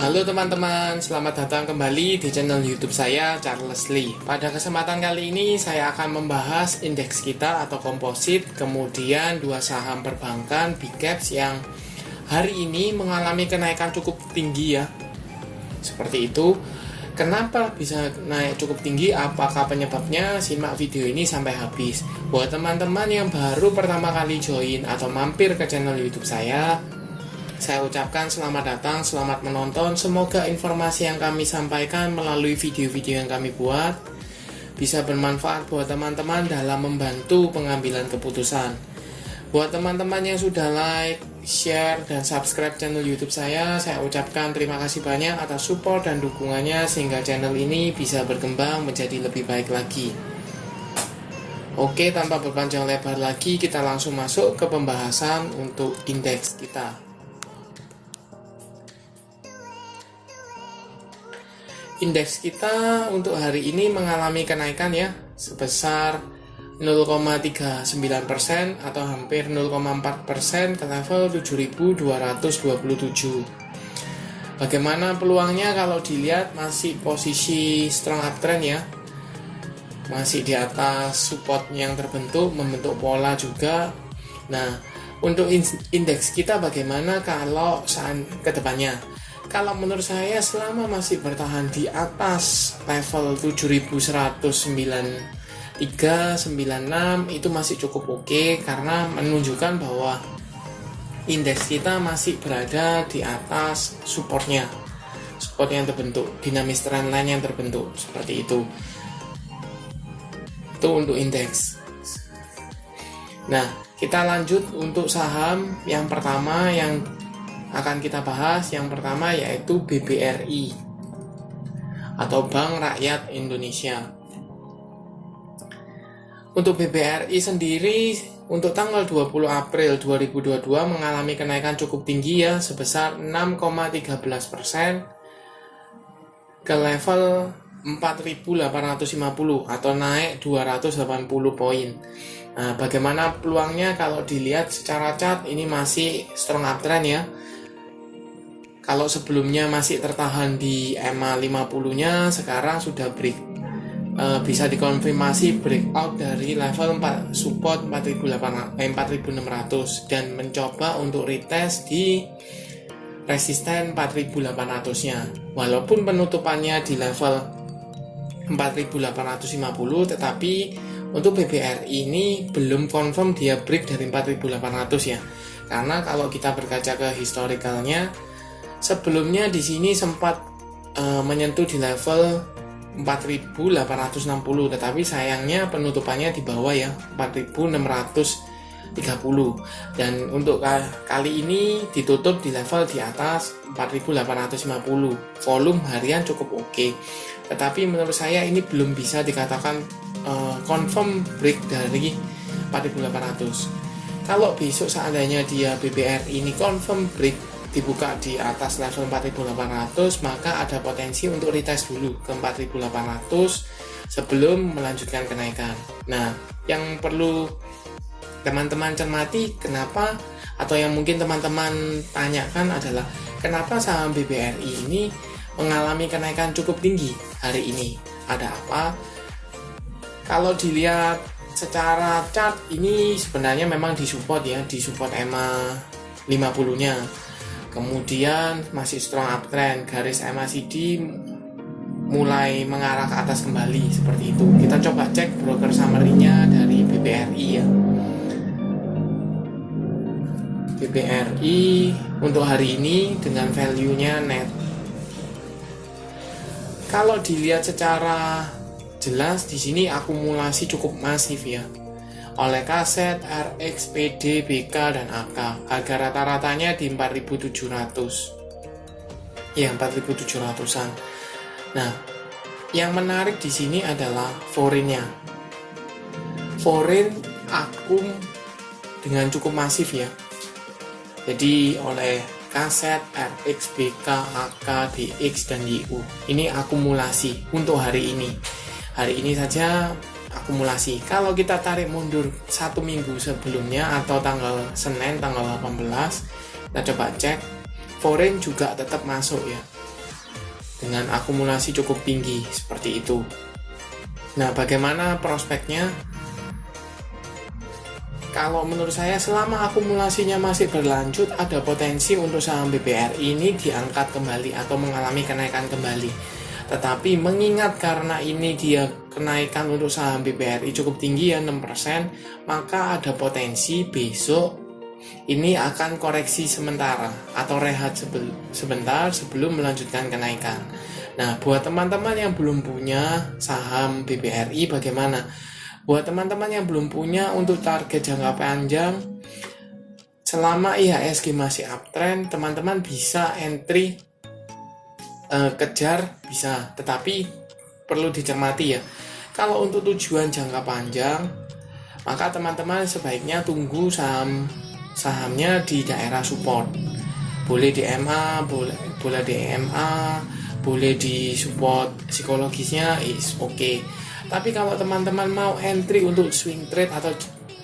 Halo teman-teman, selamat datang kembali di channel YouTube saya, Charles Lee. Pada kesempatan kali ini saya akan membahas indeks kita atau komposit, kemudian dua saham perbankan big caps yang hari ini mengalami kenaikan cukup tinggi ya. Seperti itu. Kenapa bisa naik cukup tinggi? Apakah penyebabnya? Simak video ini sampai habis. Buat teman-teman yang baru pertama kali join atau mampir ke channel YouTube saya ucapkan selamat datang, selamat menonton. Semoga informasi yang kami sampaikan melalui video-video yang kami buat bisa bermanfaat buat teman-teman dalam membantu pengambilan keputusan. Buat teman-teman yang sudah like, share, dan subscribe channel YouTube saya ucapkan terima kasih banyak atas support dan dukungannya sehingga channel ini bisa berkembang menjadi lebih baik lagi. Oke, tanpa berpanjang lebar lagi, kita langsung masuk ke pembahasan untuk indeks kita. Indeks kita untuk hari ini mengalami kenaikan ya, sebesar 0,39% atau hampir 0,4% ke level 7.227. Bagaimana peluangnya? Kalau dilihat masih posisi strong uptrend ya, masih di atas support yang terbentuk, membentuk pola juga. Nah, untuk indeks kita bagaimana kalau saat kedepannya? Kalau menurut saya selama masih bertahan di atas level 7.193, 96 itu masih cukup oke, karena menunjukkan bahwa indeks kita masih berada di atas support yang terbentuk, dinamis trendline yang terbentuk seperti itu. Itu untuk indeks. Nah, kita lanjut untuk saham yang pertama yang akan kita bahas. Yang pertama yaitu BBRI atau Bank Rakyat Indonesia. Untuk BBRI sendiri untuk tanggal 20 April 2022 mengalami kenaikan cukup tinggi ya, sebesar 6,13% ke level 4.850 atau naik 280 poin. Nah, bagaimana peluangnya? Kalau dilihat secara chart ini masih strong uptrend ya. Kalau sebelumnya masih tertahan di EMA 50-nya, sekarang sudah bisa dikonfirmasi breakout dari level 4 support 4.600 dan mencoba untuk retest di resisten 4.800-nya. Walaupun penutupannya di level 4.850, tetapi untuk BBRI ini belum confirm dia break dari 4.800 ya. Karena kalau kita berkaca ke historicalnya, sebelumnya di sini sempat menyentuh di level 4.860, tetapi sayangnya penutupannya di bawah ya, 4.630. Dan untuk kali ini ditutup di level di atas 4.850. Volume harian cukup oke. Tetapi menurut saya ini belum bisa dikatakan confirm break dari 4.800. Kalau besok seandainya dia BBRI ini confirm break dibuka di atas level 4.800, maka ada potensi untuk retest dulu ke 4.800 sebelum melanjutkan kenaikan. Nah, yang perlu teman-teman cermati kenapa, atau yang mungkin teman-teman tanyakan adalah kenapa saham BBRI ini mengalami kenaikan cukup tinggi hari ini? Ada apa? Kalau dilihat secara chart ini sebenarnya memang disupport ya, disupport EMA 50-nya. Kemudian masih strong uptrend, garis MACD mulai mengarah ke atas kembali seperti itu. Kita coba cek broker summary-nya dari BBRI ya. BBRI untuk hari ini dengan value-nya net. Kalau dilihat secara jelas di sini akumulasi cukup masif ya, oleh Kaset, RX, PD, BK, dan AK. Harga rata-ratanya di 4.700. Ya, 4.700-an. Nah, yang menarik di sini adalah foreign-nya. Foreign akum dengan cukup masif ya. Jadi oleh Kaset, RX, BK, AK, DX, dan YU. Ini akumulasi untuk hari ini. Hari ini saja akumulasi. Kalau kita tarik mundur 1 minggu sebelumnya atau tanggal Senin tanggal 18, kita coba cek, foreign juga tetap masuk ya. dengan akumulasi cukup tinggi seperti itu. Nah, bagaimana prospeknya? Kalau menurut saya selama akumulasinya masih berlanjut, ada potensi untuk saham BBRI ini diangkat kembali atau mengalami kenaikan kembali. Tetapi mengingat karena ini dia kenaikan untuk saham BBRI cukup tinggi ya 6%, maka ada potensi besok ini akan koreksi sementara atau rehat sebentar sebelum melanjutkan kenaikan. Nah, buat teman-teman yang belum punya saham BBRI bagaimana? Buat teman-teman yang belum punya, untuk target jangka panjang, selama IHSG masih uptrend, teman-teman bisa entry, kejar bisa, tetapi perlu dicermati ya. Kalau untuk tujuan jangka panjang, maka teman-teman sebaiknya tunggu sahamnya di daerah support. Boleh di MA, boleh di EMA, boleh di support psikologisnya, is okay. Tapi kalau teman-teman mau entry untuk swing trade atau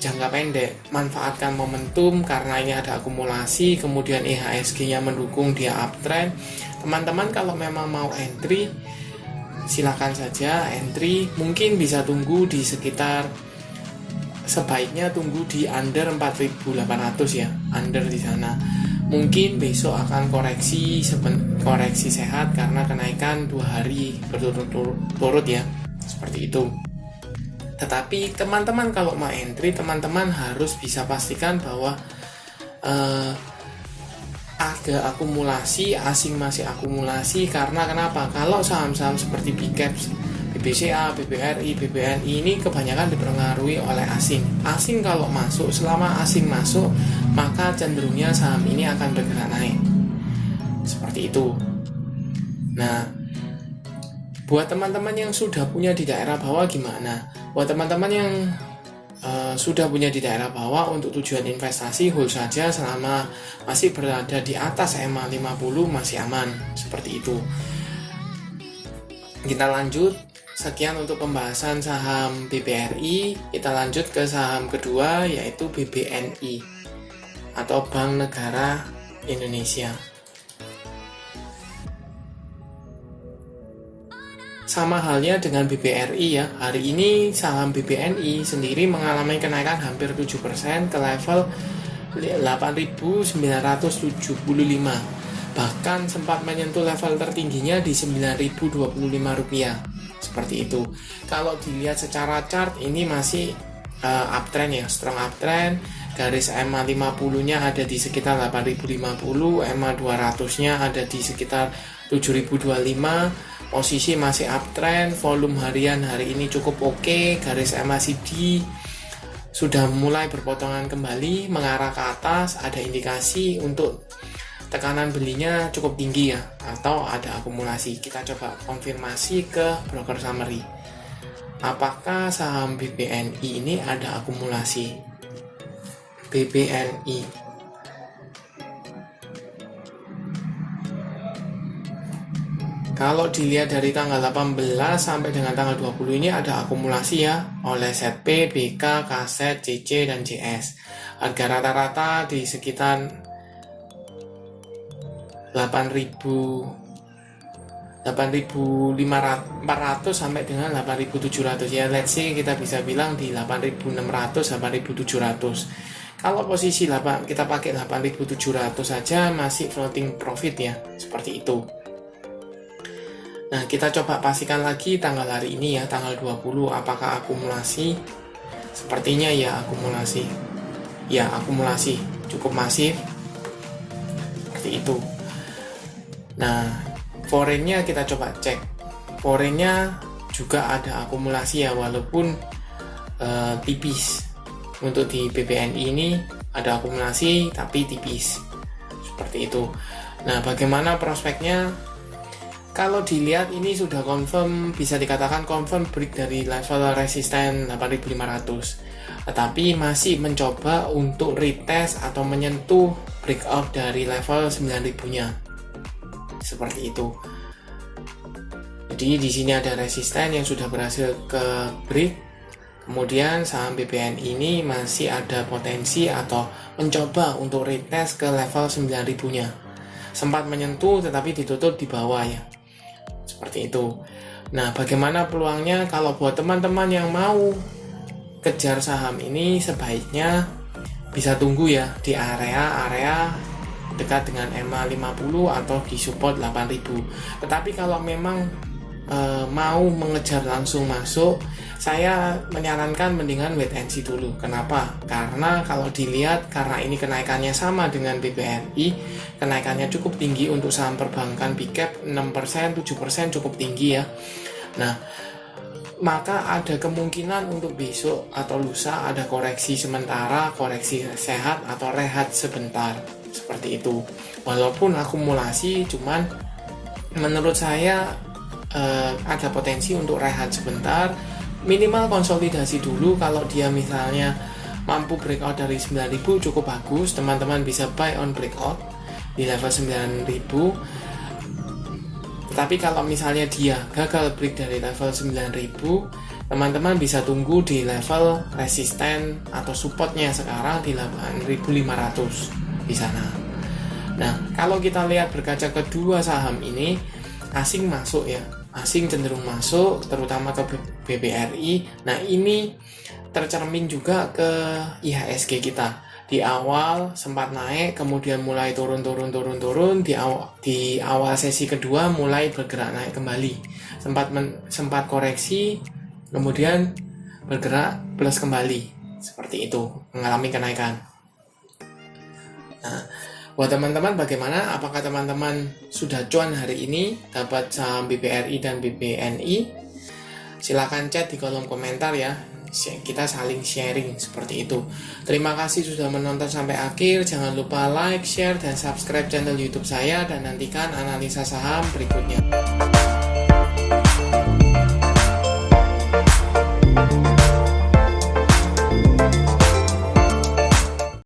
jangka pendek, manfaatkan momentum karena ini ada akumulasi, kemudian IHSG-nya mendukung dia uptrend. Teman-teman kalau memang mau entry, silakan saja entry. Mungkin bisa tunggu di sekitar, sebaiknya tunggu di under 4.800 ya, under di sana. Mungkin besok akan koreksi sehat karena kenaikan 2 hari berturut-turut ya, seperti itu. Tetapi teman-teman kalau mau entry, teman-teman harus bisa pastikan bahwa ada akumulasi, asing masih akumulasi. Karena kenapa? Kalau saham-saham seperti BCaps, BBCA, BBRI, BBNI ini kebanyakan dipengaruhi oleh asing. Asing kalau masuk, selama asing masuk, maka cenderungnya saham ini akan bergerak naik. Seperti itu. Nah, buat teman-teman yang sudah punya di daerah bawah gimana? Buat teman-teman yang sudah punya di daerah bawah, untuk tujuan investasi hold saja selama masih berada di atas EMA 50 masih aman. Seperti itu. Kita lanjut. Sekian untuk pembahasan saham BBRI. Kita lanjut ke saham kedua, yaitu BBNI atau Bank Negara Indonesia. Sama halnya dengan BBRI ya. Hari ini saham BBNI sendiri mengalami kenaikan hampir 7% ke level 8.975. Bahkan sempat menyentuh level tertingginya di 9.025 rupiah. Seperti itu. Kalau dilihat secara chart, ini masih uptrend ya, strong uptrend. Garis EMA 50-nya ada di sekitar 8.050, EMA 200-nya ada di sekitar 7.025. Posisi masih uptrend, volume harian hari ini cukup oke. Garis MACD sudah mulai berpotongan kembali mengarah ke atas, ada indikasi untuk tekanan belinya cukup tinggi ya, atau ada akumulasi. Kita coba konfirmasi ke broker summary. Apakah saham BBNI ini ada akumulasi? BBNI. Kalau dilihat dari tanggal 18 sampai dengan tanggal 20 ini ada akumulasi ya, oleh ZP, BK, KZ, CC, dan JS. Harga rata-rata di sekitar 8.400 sampai dengan 8.700 ya. Let's say kita bisa bilang di 8.600 8.700. Kalau posisi kita pakai 8.700 saja masih floating profit ya, seperti itu. Nah, kita coba pastikan lagi tanggal hari ini ya, tanggal 20, apakah akumulasi? Sepertinya ya akumulasi. Ya, akumulasi cukup masif. Seperti itu. Nah, foreign-nya kita coba cek. Foreign-nya juga ada akumulasi ya, walaupun tipis. Untuk di BBNI ini ada akumulasi tapi tipis. Seperti itu. Nah, bagaimana prospeknya? Kalau dilihat ini sudah confirm, bisa dikatakan confirm break dari level resisten 8.500. Tetapi masih mencoba untuk retest atau menyentuh breakout dari level 9.000-nya. Seperti itu. Jadi di sini ada resisten yang sudah berhasil ke break. Kemudian saham BBNI ini masih ada potensi atau mencoba untuk retest ke level 9.000-nya. Sempat menyentuh tetapi ditutup di bawah ya. Seperti itu. Nah, bagaimana peluangnya? Kalau buat teman-teman yang mau kejar saham ini, sebaiknya bisa tunggu ya di area dekat dengan EMA 50 atau di support 8000. Tetapi kalau memang mau mengejar langsung masuk, saya menyarankan mendingan wait and see dulu. Kenapa? Karena kalau dilihat, karena ini kenaikannya sama dengan BBRI, kenaikannya cukup tinggi untuk saham perbankan big cap, 6%, 7% cukup tinggi ya. Nah, maka ada kemungkinan untuk besok atau lusa ada koreksi sementara, koreksi sehat atau rehat sebentar, seperti itu. Walaupun akumulasi, cuman menurut saya ada potensi untuk rehat sebentar, minimal konsolidasi dulu. Kalau dia misalnya mampu breakout dari 9.000 cukup bagus, teman-teman bisa buy on breakout di level 9.000. Tetapi kalau misalnya dia gagal break dari level 9.000, teman-teman bisa tunggu di level resisten atau supportnya sekarang di 8.500 di sana. Nah, kalau kita lihat berkaca kedua saham ini, asing masuk ya, asing cenderung masuk, terutama ke BBRI. Nah, ini tercermin juga ke IHSG kita. Di awal sempat naik, kemudian mulai turun. Di awal sesi kedua mulai bergerak naik kembali. Sempat koreksi, kemudian bergerak plus kembali. Seperti itu, mengalami kenaikan. Nah, buat teman-teman bagaimana? Apakah teman-teman sudah cuan hari ini dapat saham BBRI dan BBNI? Silahkan chat di kolom komentar ya. Kita saling sharing seperti itu. Terima kasih sudah menonton sampai akhir. Jangan lupa like, share, dan subscribe channel YouTube saya, dan nantikan analisa saham berikutnya.